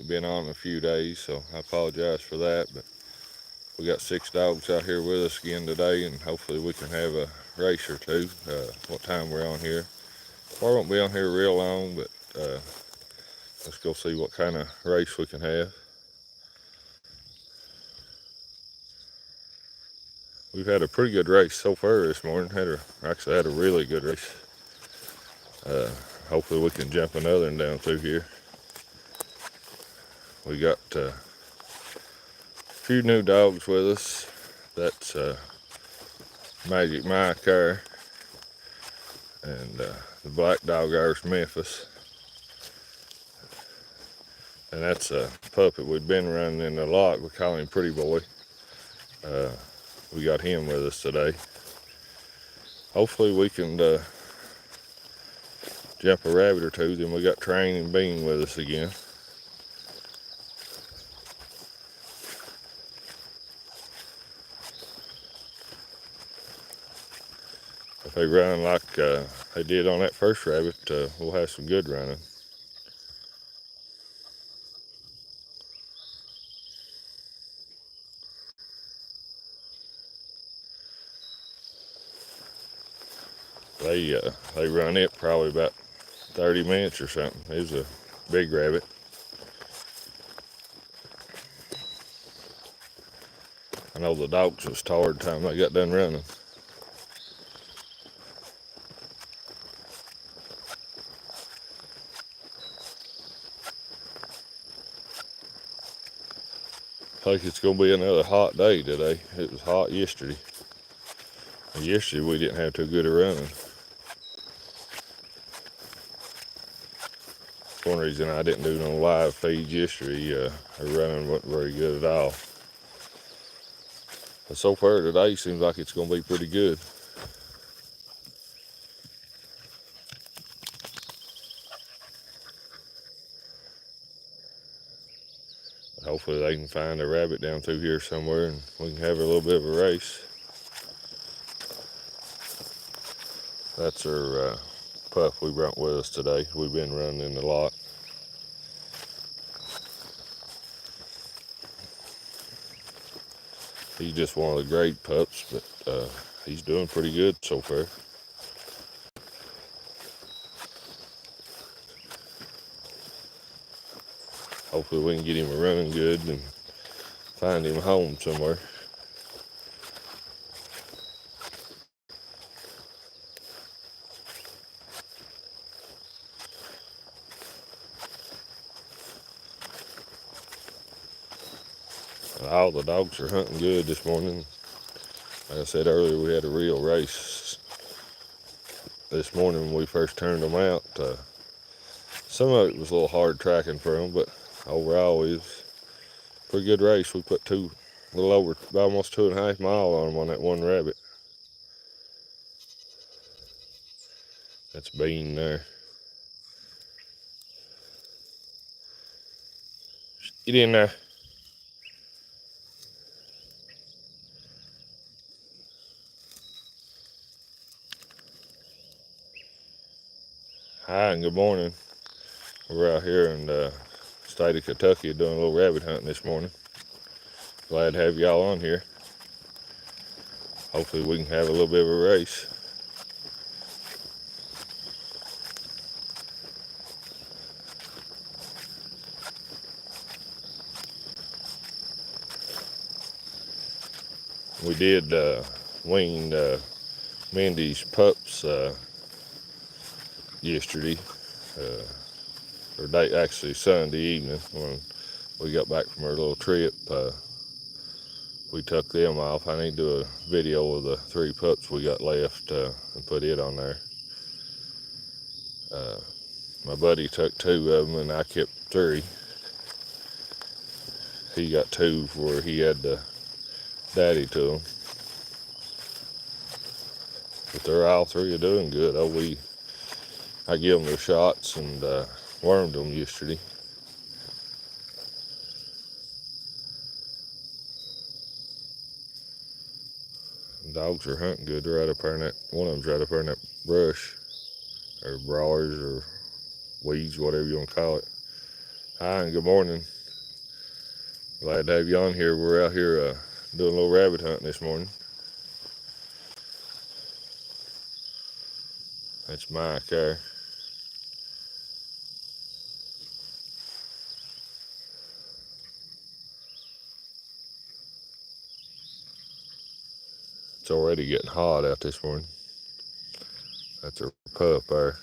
ain't been on in a few days, so I apologize for that. But we got 6 dogs out here with us again today, and hopefully we can have a race or two. What time we're on here? We won't be on here real long, but let's go see what kind of race we can have. We've had a pretty good race so far this morning. Actually had a really good race. Hopefully we can jump another one down through here. We got a few new dogs with us. That's Magic Mike there, and the black dog there's Memphis. And that's a pup that we've been running in a lot. We call him Pretty Boy. We got him with us today. Hopefully we can jump a rabbit or two. Then we got Train and Bean with us again. If they run like they did on that first rabbit, we'll have some good running. They run it probably about 30 minutes or something. It was a big rabbit. I know the dogs was tired the time they got done running. I think it's going to be another hot day today. It was hot yesterday. And yesterday we didn't have too good a running. One reason I didn't do no live feeds yesterday, the running wasn't very good at all. But so far today seems like it's going to be pretty good. Hopefully they can find a rabbit down through here somewhere and we can have a little bit of a race. That's our pup we brought with us today. We've been running in a lot. He's just one of the great pups, but he's doing pretty good so far. Hopefully we can get him running good and find him a home somewhere. All the dogs are hunting good this morning. Like I said earlier, we had a real race this morning when we first turned them out. Some of it was a little hard tracking for them, but overall it was a pretty good race. We put a little over, almost 2.5 miles on them on that one rabbit. That's Bean there. Get in there. Hi and good morning. We're out here in the state of Kentucky doing a little rabbit hunting this morning. Glad to have y'all on here. Hopefully we can have a little bit of a race. We did wean Mindy's pups yesterday, or actually Sunday evening when we got back from our little trip. We took them off. I need to do a video of the 3 pups we got left and put it on there. My buddy took 2 of them and I kept 3. He got 2 where he had the daddy to them. But they're all 3 are doing good. I gave them their shots and wormed them yesterday. Dogs are hunting good. They're right up there in that, one of them's right up there in that brush, or briars, or weeds, whatever you want to call it. Hi, and good morning. Glad to have you on here. We're out here doing a little rabbit hunting this morning. That's Mike there. It's already getting hot out this morning. That's our pup there.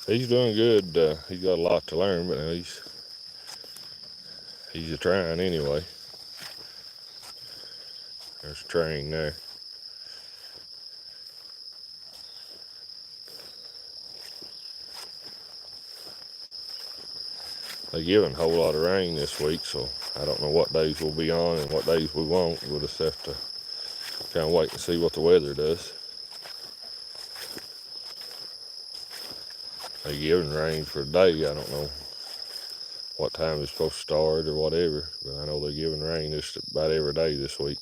He's doing good. He's got a lot to learn, but he's a trying anyway. There's a train there. They're giving a whole lot of rain this week, so I don't know what days we'll be on and what days we won't. We'll just have to kind of wait and see what the weather does. They're giving rain for a day. I don't know what time it's supposed to start or whatever, but I know they're giving rain just about every day this week.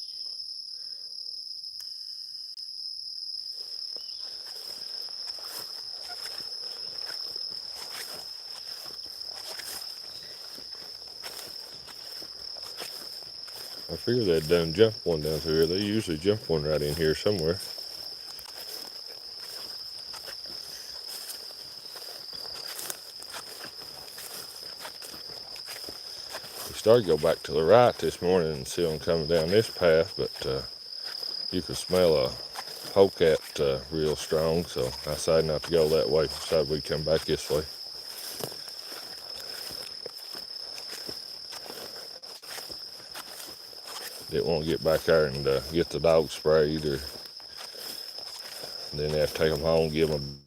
I figured they'd done jump one down through here. They usually jump one right in here somewhere. We started to go back to the right this morning and see them coming down this path, but you could smell a polecat real strong, so I decided not to go that way. Decided we'd come back this way. Didn't want to get back there and get the dog sprayed, or then have to take them home, give them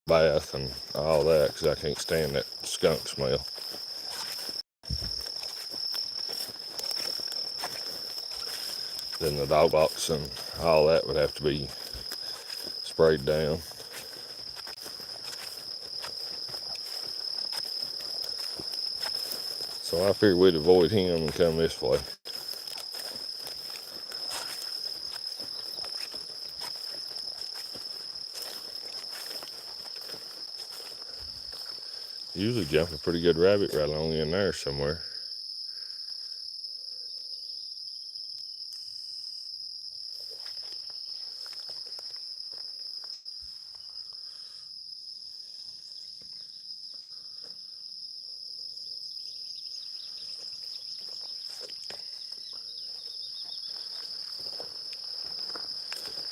a bath and all that, because I can't stand that skunk smell. Then the dog box and all that would have to be sprayed down. So I figured we'd avoid him and come this way. Usually jump a pretty good rabbit right along in there somewhere.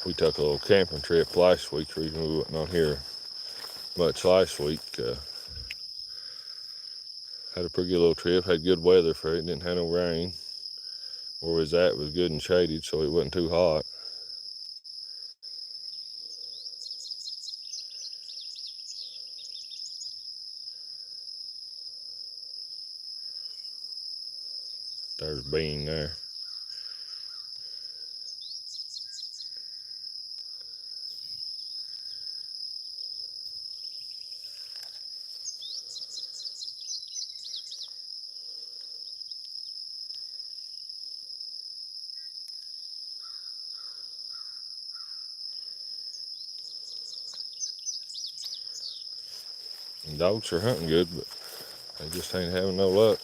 We took a little camping trip last week. The reason we wasn't on here much last week. Had a pretty good little trip. Had good weather for it. Didn't have no rain. Where we was at was good and shaded, so it wasn't too hot. There's Bean there. And dogs are hunting good, but they just ain't having no luck.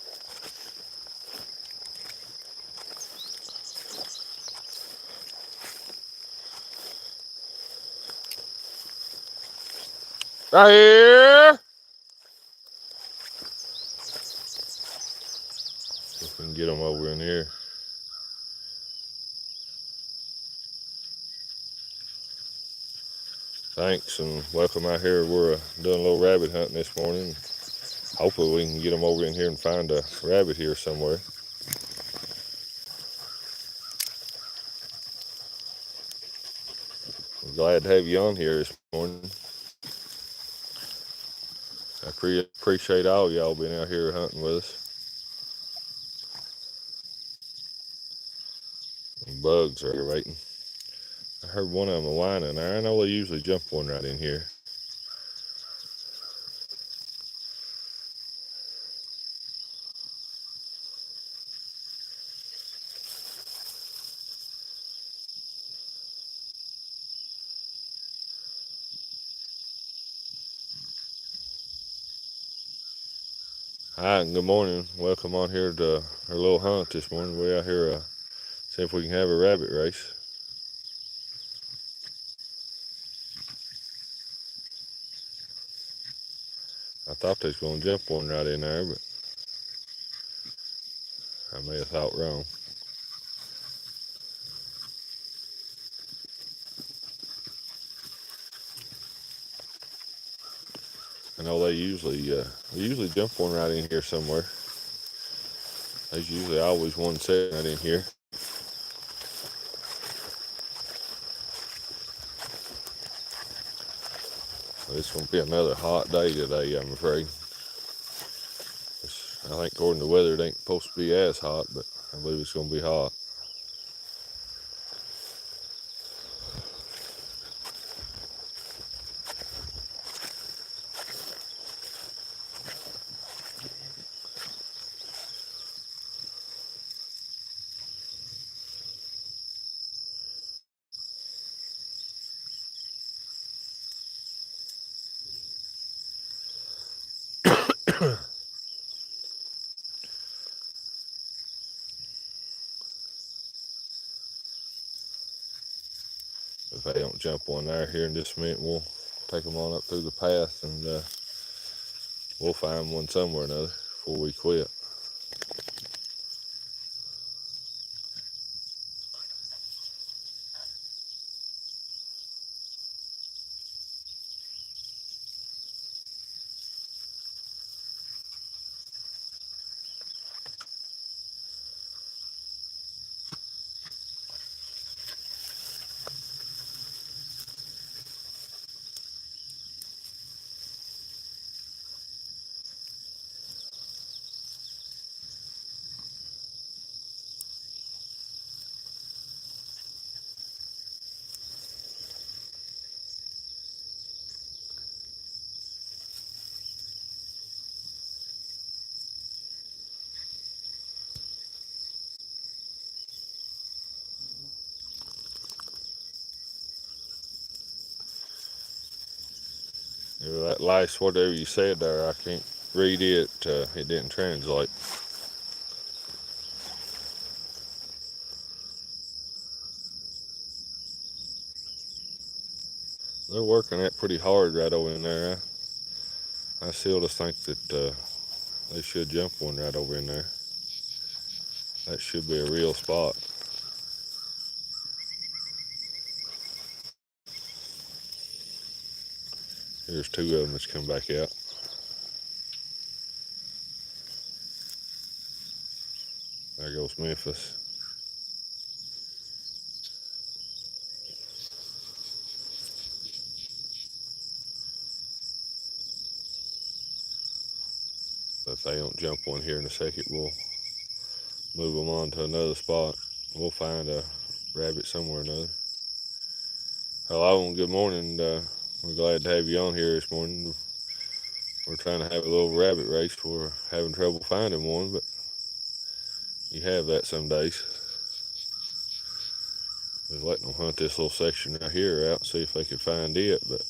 Right here! See if we can get them over in here. Thanks and welcome out here. We're doing a little rabbit hunting this morning. Hopefully we can get them over in here and find a rabbit here somewhere. I'm glad to have you on here this morning. I appreciate all y'all being out here hunting with us. Bugs are waiting. I heard one of them whining there. I know they usually jump one right in here. Hi, good morning. Welcome on here to our little hunt this morning. We're out here see if we can have a rabbit race. I thought they was going to jump one right in there, but I may have thought wrong. I know they usually jump one right in here somewhere. There's usually always one sitting right in here. So it's going to be another hot day today, I'm afraid. I think according to the weather, it ain't supposed to be as hot, but I believe it's going to be hot. If they don't jump one there here in just a minute, we'll take them on up through the path and we'll find one somewhere or another before we quit. That last whatever you said there, I can't read it. It didn't translate. They're working that pretty hard right over in there. I still just think that they should jump one right over in there. That should be a real spot. Here's two of them that's come back out. There goes Memphis. But if they don't jump one here in a second, we'll move them on to another spot. We'll find a rabbit somewhere or another. Hello and good morning. We're glad to have you on here this morning. We're trying to have a little rabbit race. We're having trouble finding one, but you have that some days. We're letting them hunt this little section right here out, see if they could find it, but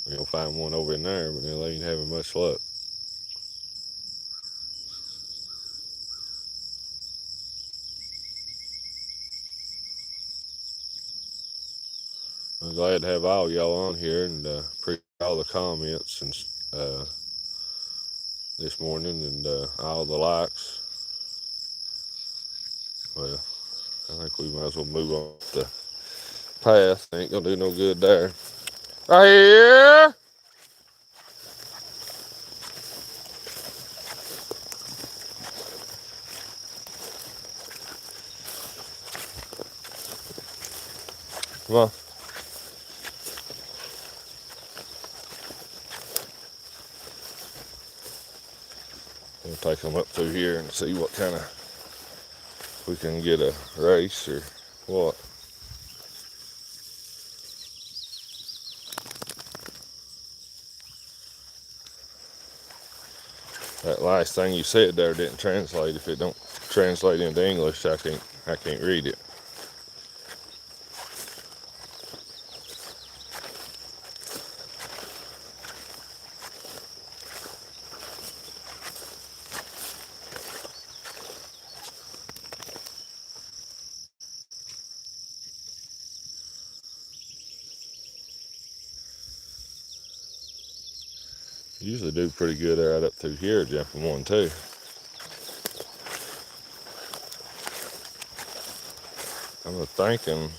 we're gonna find one over in there, but they ain't having much luck. I'm glad to have all y'all on here and appreciate all the comments and this morning and all the likes. Well, I think we might as well move on the path. Ain't gonna do no good there. Right here. Come on. We'll take them up through here and see what kind of we can get a race or what. That last thing you said there didn't translate. If it don't translate into English, I can't read it. Usually do pretty good right up through here jumping one too. I'm thinking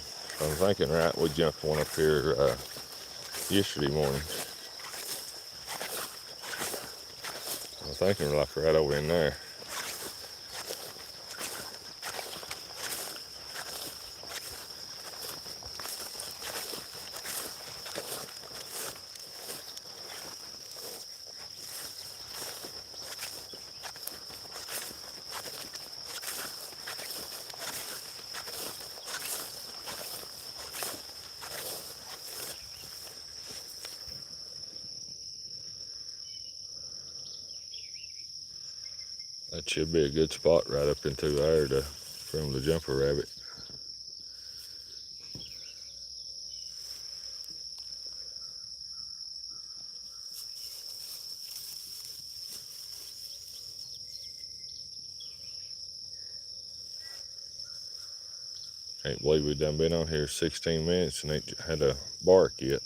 right, we jumped one up here yesterday morning. I'm thinking like right over in there. That should be a good spot right up into there from the jumper rabbit. Can't believe we done been on here 16 minutes and ain't had a bark yet.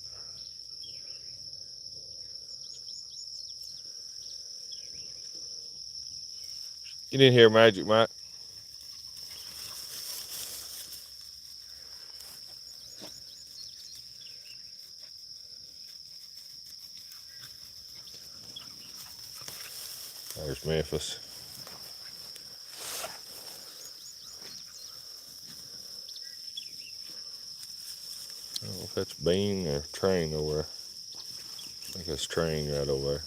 Get in here, Magic Mike. There's Memphis. I don't know if that's Bean or Train over there. I think that's Train right over there.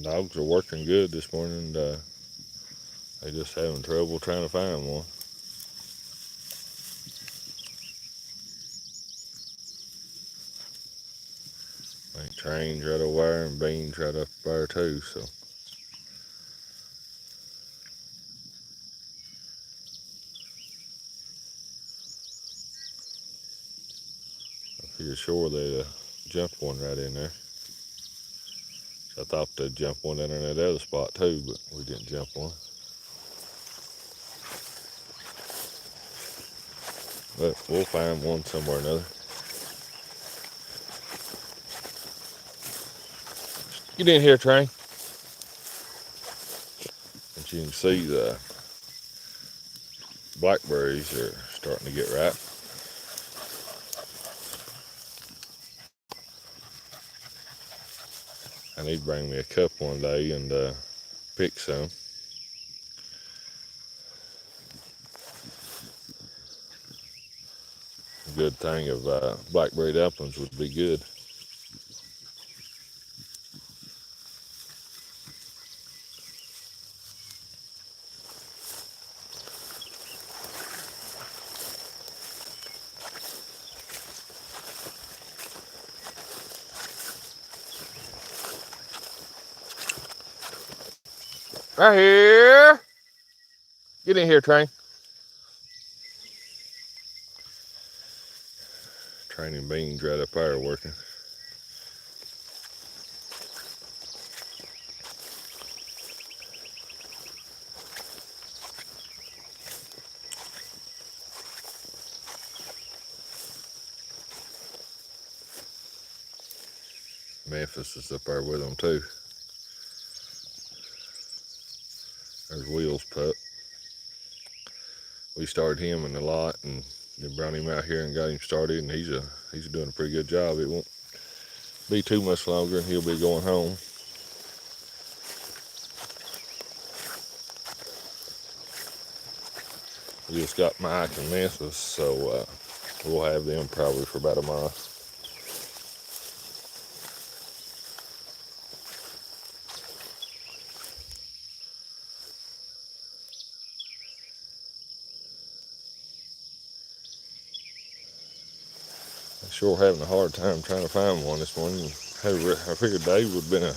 Dogs are working good this morning. They just having trouble trying to find one. I think Train's right over there and Bean's right up there too, so. I feel sure they'd jump one right in there. I thought they'd jump one in that other spot too, but we didn't jump one. But we'll find one somewhere or another. Get in here, Train. As you can see, the blackberries are starting to get ripe. I need to bring me a cup one day and pick some. A good thing of blackberry dumplings would be good. Right here. Get in here, Train. Train and Beans right up there working. Memphis is up there with them too. There's Will's pup. We started him in the lot and then brought him out here and got him started, and he's doing a pretty good job. It won't be too much longer and he'll be going home. We just got Mike and Memphis, so we'll have them probably for about a month. I'm sure having a hard time trying to find one this morning. I figured Dave would have been a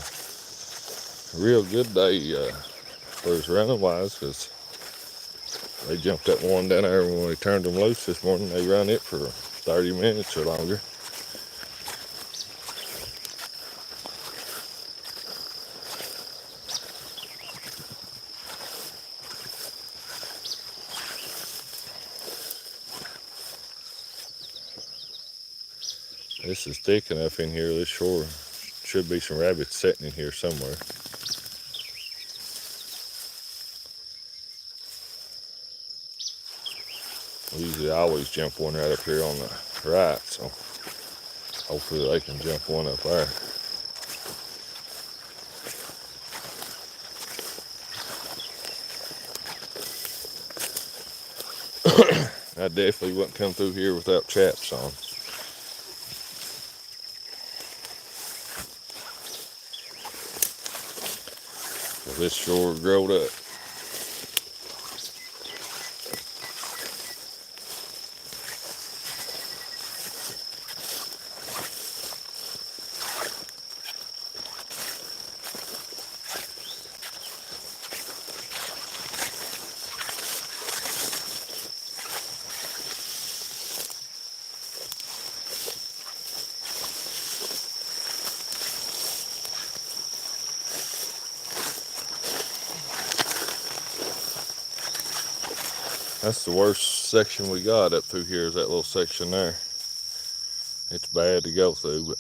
real good day for us running wise, because they jumped that one down there when we turned them loose this morning. They run it for 30 minutes or longer. This is thick enough in here. This sure should be some rabbits sitting in here somewhere. Usually I always jump one right up here on the right, so hopefully they can jump one up there. I definitely wouldn't come through here without chaps on. This sure growed up. That's the worst section we got up through here, is that little section there. It's bad to go through, but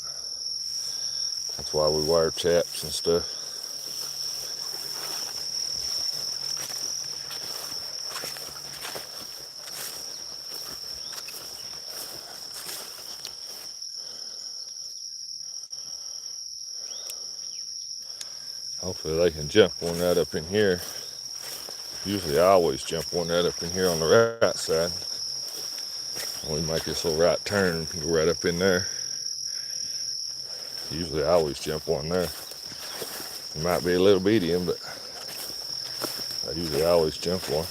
that's why we wire chaps and stuff. Hopefully they can jump one right up in here. Usually I always jump one right up in here on the right side. We make this little right turn and go right up in there. Usually I always jump one there. It might be a little medium, but I usually always jump one.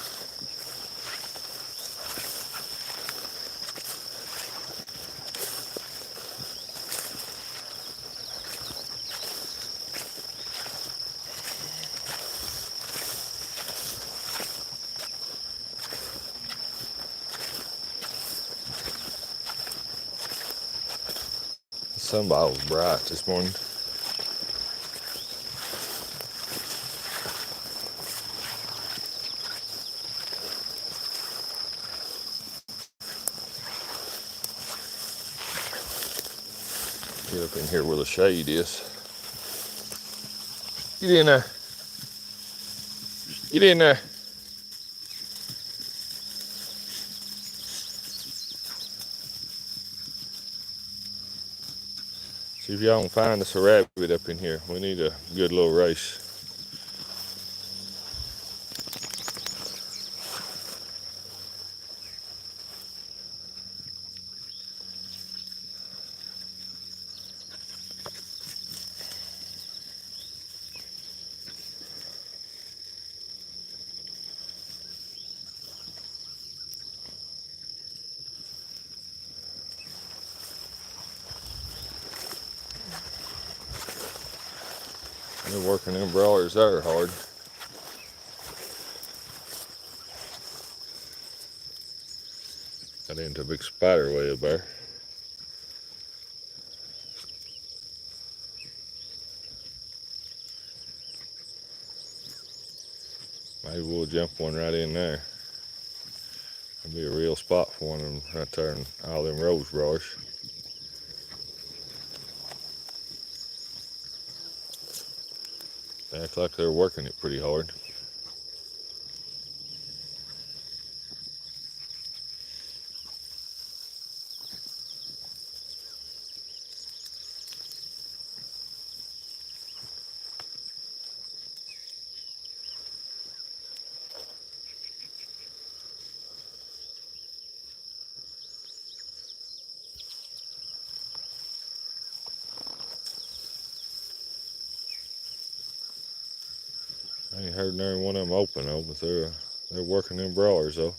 The sunball was bright this morning. Get up in here where the shade is. Get in there. Get in there. See if y'all can find us a rabbit up in here. We need a good little race. They're working them brawlers there hard. Got into a big spider web there. Maybe we'll jump one right in there. That'd be a real spot for one of them right there and all them rose brawlers. They act like they're working it pretty hard. I ain't heard nary one of them open though, but they're working them brawlers though.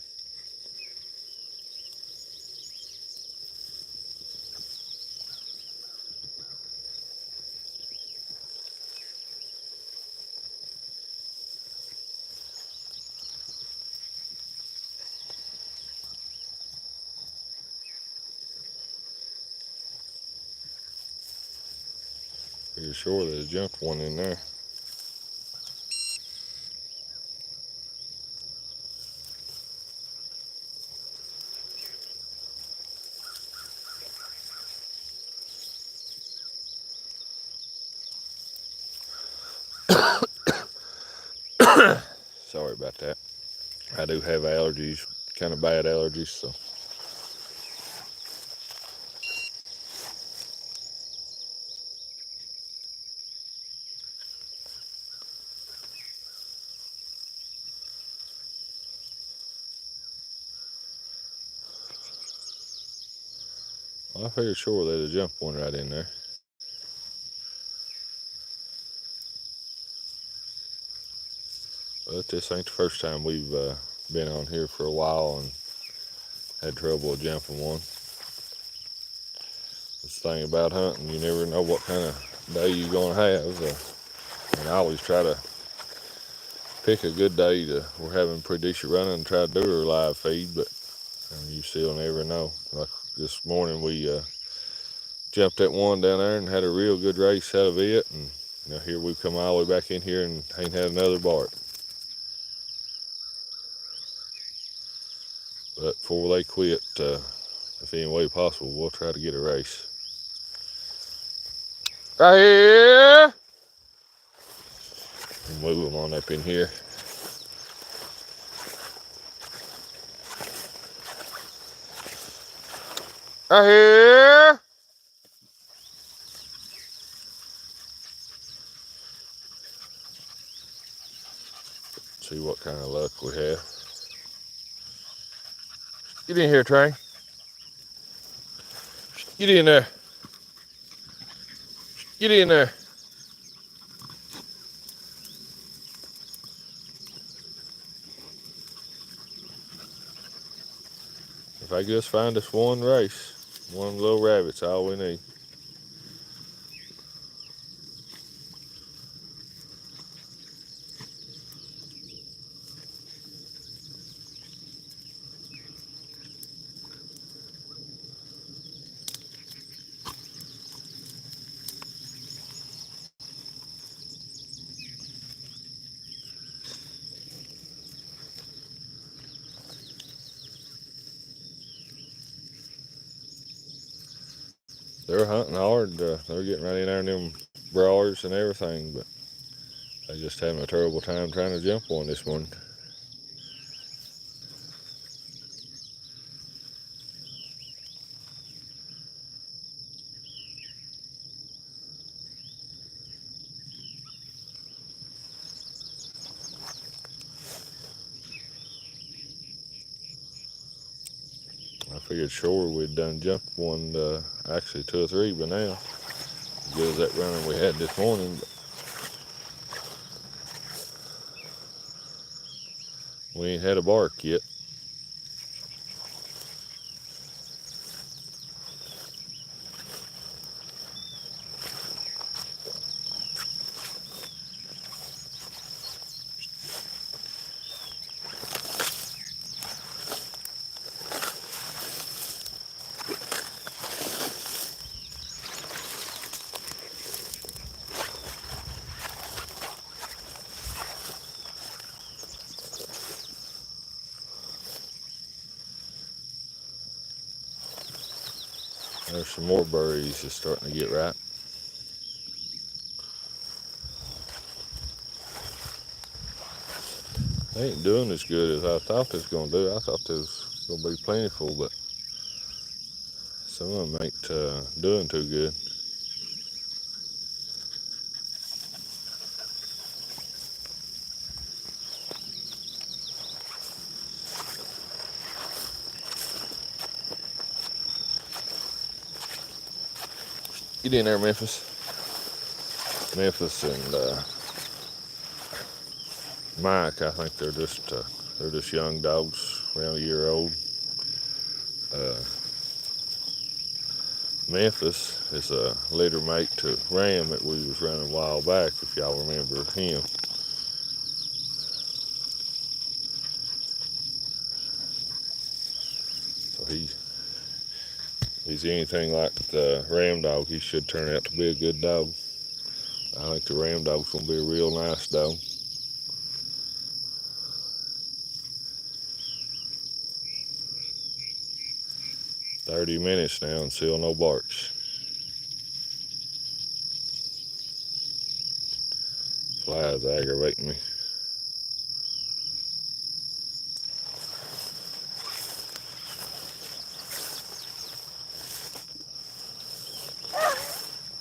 Pretty sure they jumped one in there. about that. I do have allergies, kind of bad allergies, so. I figured sure there'd jump one right in there. But this ain't the first time we've been on here for a while and had trouble with jumping one. This thing about hunting, you never know what kind of day you're going to have. And I always try to pick a good day we're having pretty decent running and try to do a live feed, but you still never know. Like this morning we jumped that one down there and had a real good race out of it, and now here we come all the way back in here and ain't had another bark. But before they quit, if any way possible, we'll try to get a race. Right here! And move them on up in here. Right here! See what kind of luck we have. Get in here, Trey. Get in there. Get in there. If I just find us one race, one little rabbit's all we need. They're hunting hard. They're getting right in there in them burrows and everything, but they're just having a terrible time trying to jump one this morning. I figured sure we'd done jumped one, actually 2 or 3 by now. As good as that running we had this morning. But we ain't had a bark yet. There's some more berries just starting to get ripe. They ain't doing as good as I thought they was going to do. I thought they was going to be plentiful, but some of them ain't doing too good. Get in there, Memphis. Memphis and Mike, I think they're just young dogs, around a year old. Memphis is a litter mate to Ram that we was running a while back, if y'all remember him. So he's anything like the Ram dog. He should turn out to be a good dog. I think the Ram dog's gonna be a real nice dog. "30 minutes now and still no barks. Flies aggravating me.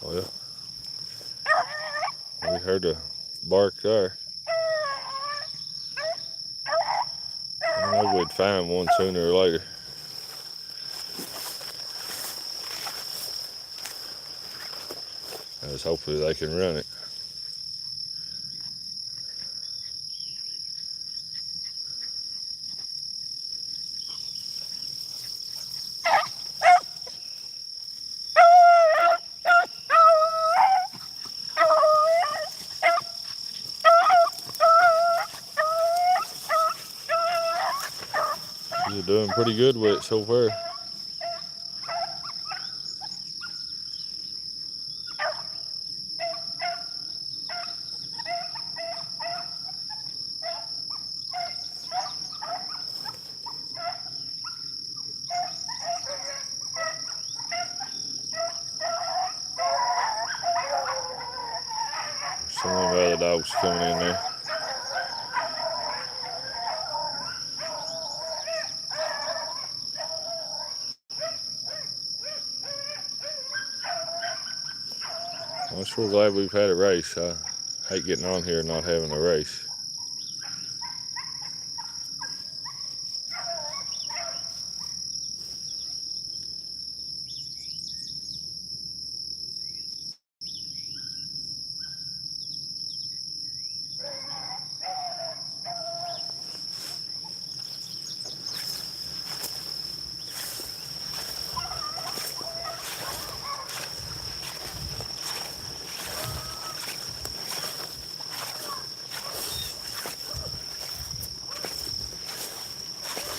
Well, we heard a bark there. I know we'd find one sooner or later. As hopefully they can run it. You're doing pretty good with it so far. Some of the other dogs coming in there. I'm sure glad we've had a race. I hate getting on here and not having a race.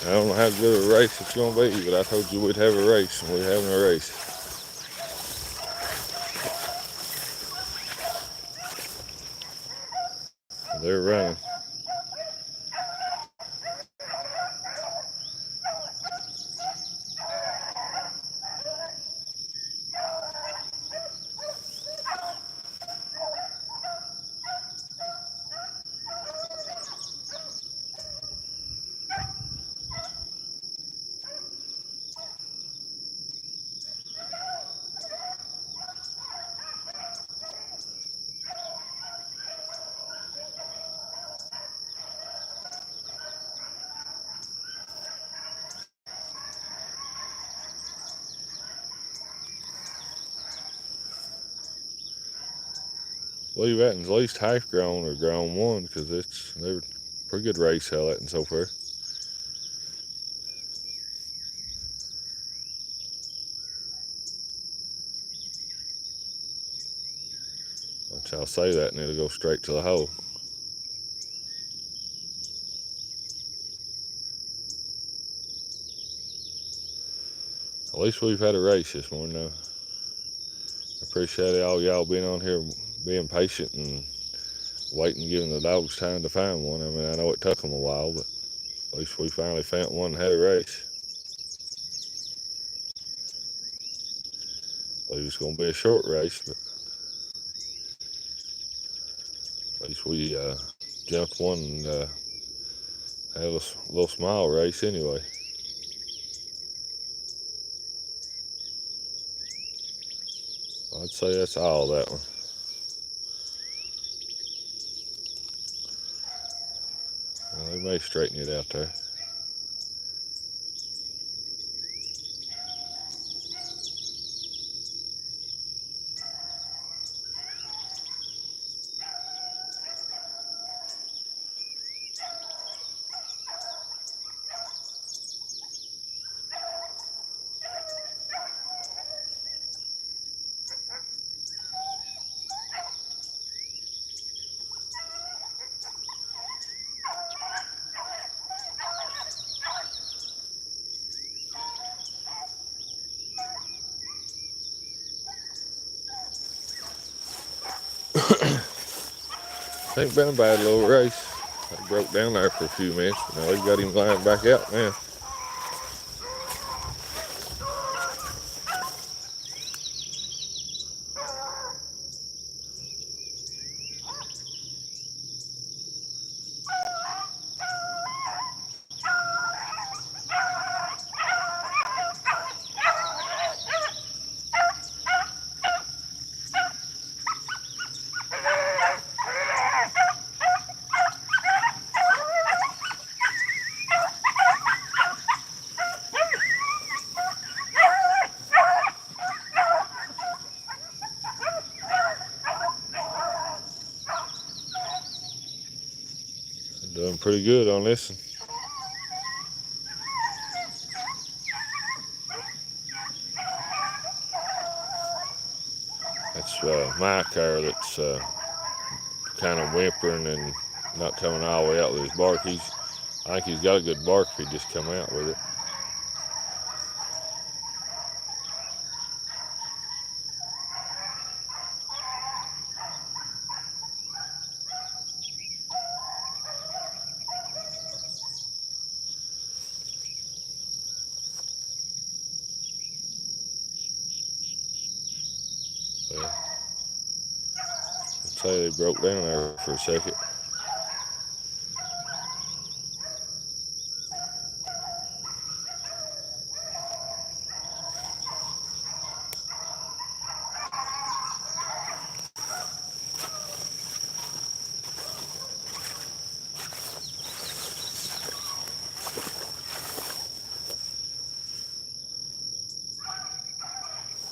I don't know how good a race it's going to be, but I told you we'd have a race, and we're having a race. They're running. Lee Batten's at least half grown or grown one, because they're a pretty good race Letting so far. Watch, I'll say that and it'll go straight to the hole. At least we've had a race this morning though. I appreciate all y'all being on here, being patient and waiting, giving the dogs time to find one. I mean, I know it took them a while, but at least we finally found one and had a race. I believe it's going to be a short race, but at least we jumped one and had a little small race anyway. I'd say that's all that one. Well, they may straighten it out there. Ain't been a bad little race. I broke down there for a few minutes, but now they've got him lying back out now. Doing pretty good on this one. That's my car that's kind of whimpering and not coming all the way out with his bark. I think he's got a good bark if he just come out with it. Well, I'd say they broke down there for a second.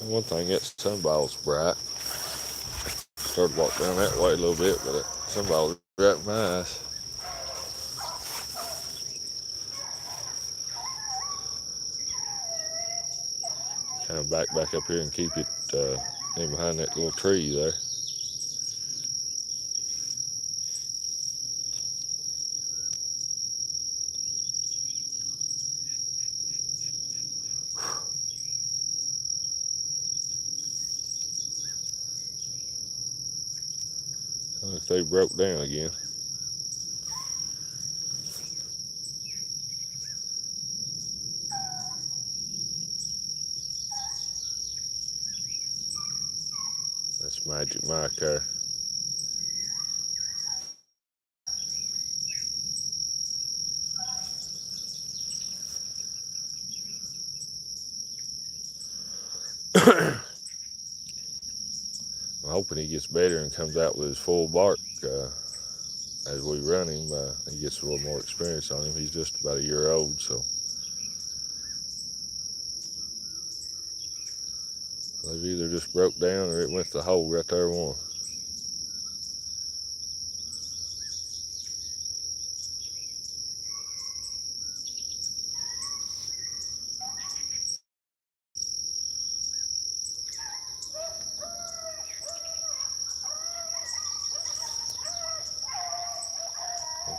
One thing, that sunball's bright. Started to walk down that way a little bit, but that sunball was right in my eyes. Kind of back up here and keep it in behind that little tree there. Look, they broke down again. That's Magic Mike there. I'm hoping he gets better and comes out with his full bark as we run him. He gets a little more experience on him. He's just about a year old, so they've either just broke down or it went to the hole right there one.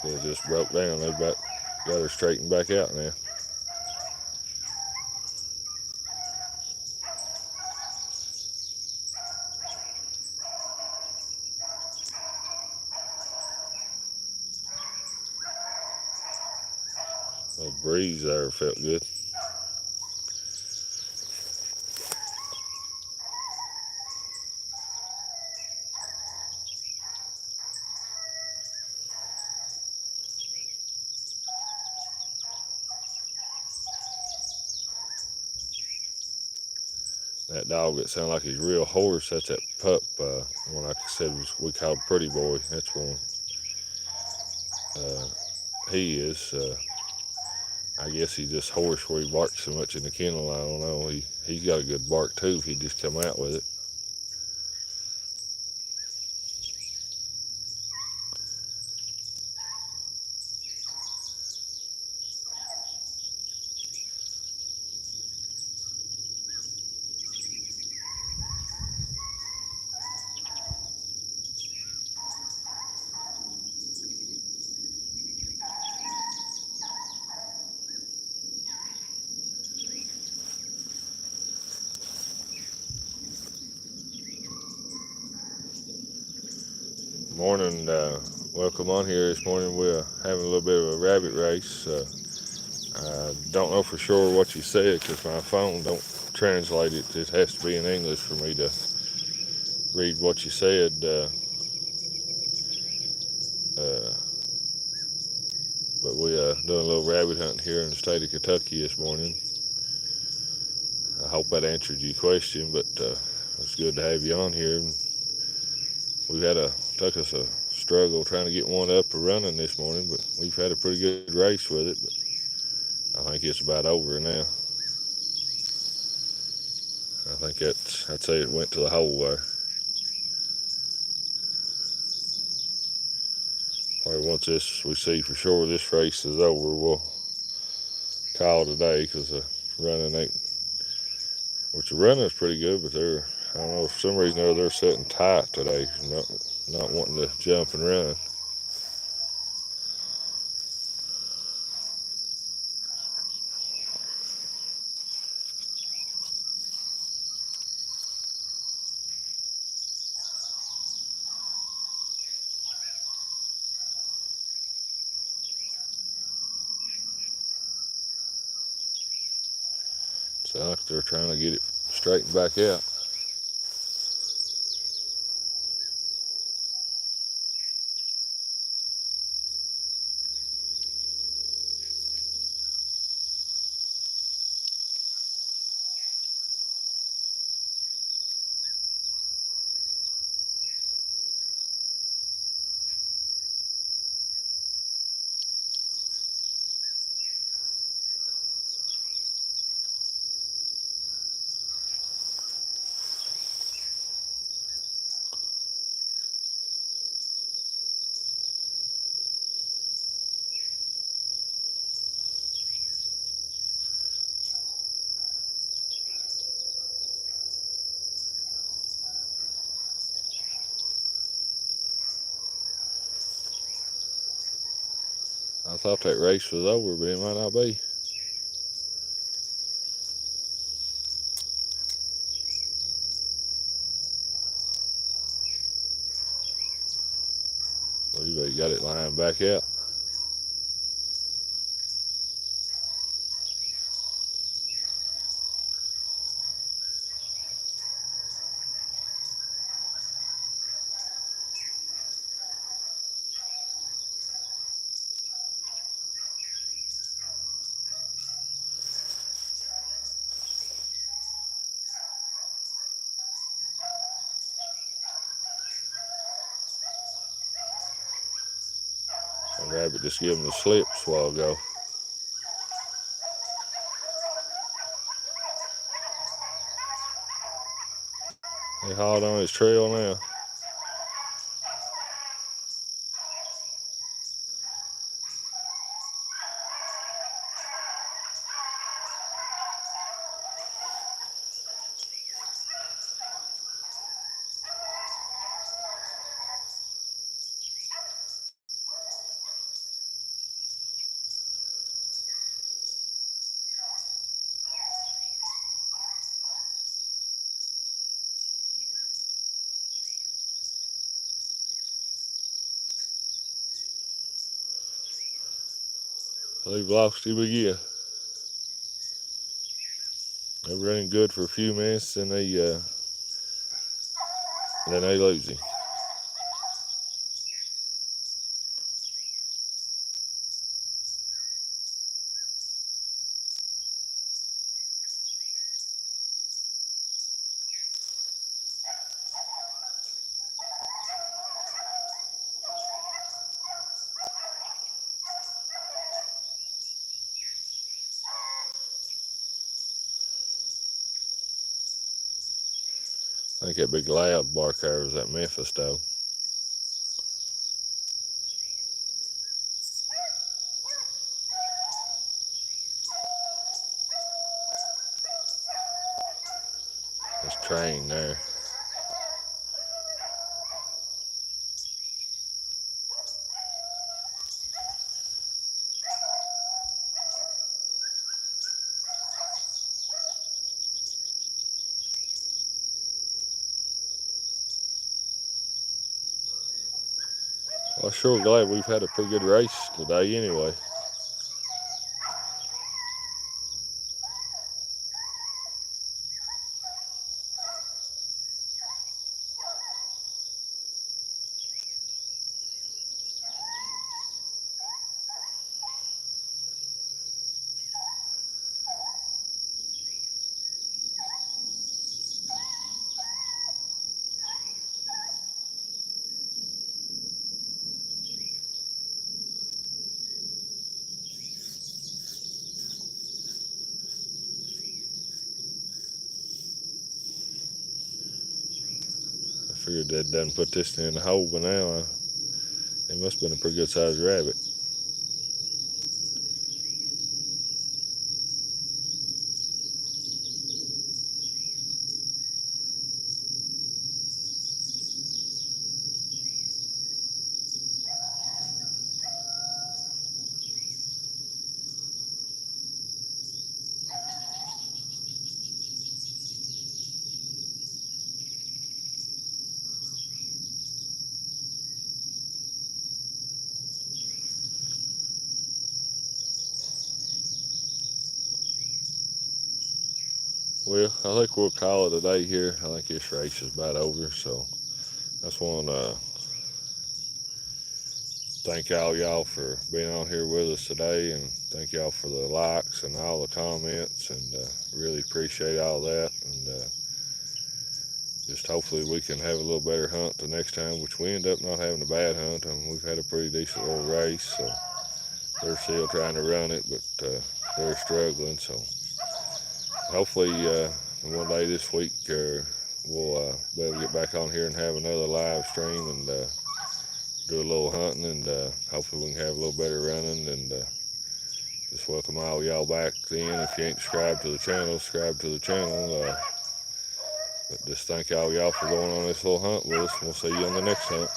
They just broke down. They got her straightened back out now. A breeze there felt good. That dog that sounded like he's real hoarse, that's that pup. One like I said we called Pretty Boy. That's one. He is. I guess he's just hoarse where he barks so much in the kennel. I don't know. He's got a good bark too if he just come out with it. Morning, welcome on here this morning. We're having a little bit of a rabbit race. I don't know for sure what you said because my phone don't translate it. It has to be in English for me to read what you said. But we doing a little rabbit hunting here in the state of Kentucky this morning. I hope that answered your question, but it's good to have you on here. We've took us a struggle trying to get one up and running this morning, but we've had a pretty good race with it. But I think it's about over now. I think I'd say it went to the hole there. Probably once we see for sure this race is over, we'll call today, because the running ain't, which the running is pretty good, but I don't know, for some reason or other, they're sitting tight today, not wanting to jump and run. Sounds like they're trying to get it straightened back out. I thought that race was over, but it might not be. Well, you got it lined back out. And Rabbit just gave him the slips a while ago. They hauled on his trail now. They've lost him again. They're running good for a few minutes, and then they lose him. I think that big loud bark there was that Memphis though. It's trained there. Well, I'm sure glad we've had a pretty good race today anyway. I figured they'd done put this in the hole by now. It must have been a pretty good sized rabbit. Well, I think we'll call it a day here. I think this race is about over, so I just want to thank all y'all for being on here with us today, and thank y'all for the likes and all the comments, and really appreciate all that. And just hopefully we can have a little better hunt the next time, which we end up not having a bad hunt. I mean, we've had a pretty decent little race, so they're still trying to run it, but they're struggling. So hopefully one day this week we'll be able to get back on here and have another live stream and do a little hunting, and hopefully we can have a little better running. And just welcome all y'all back then. If you ain't subscribed to the channel, subscribe to the channel. But just thank all y'all for going on this little hunt with us, and we'll see you on the next hunt.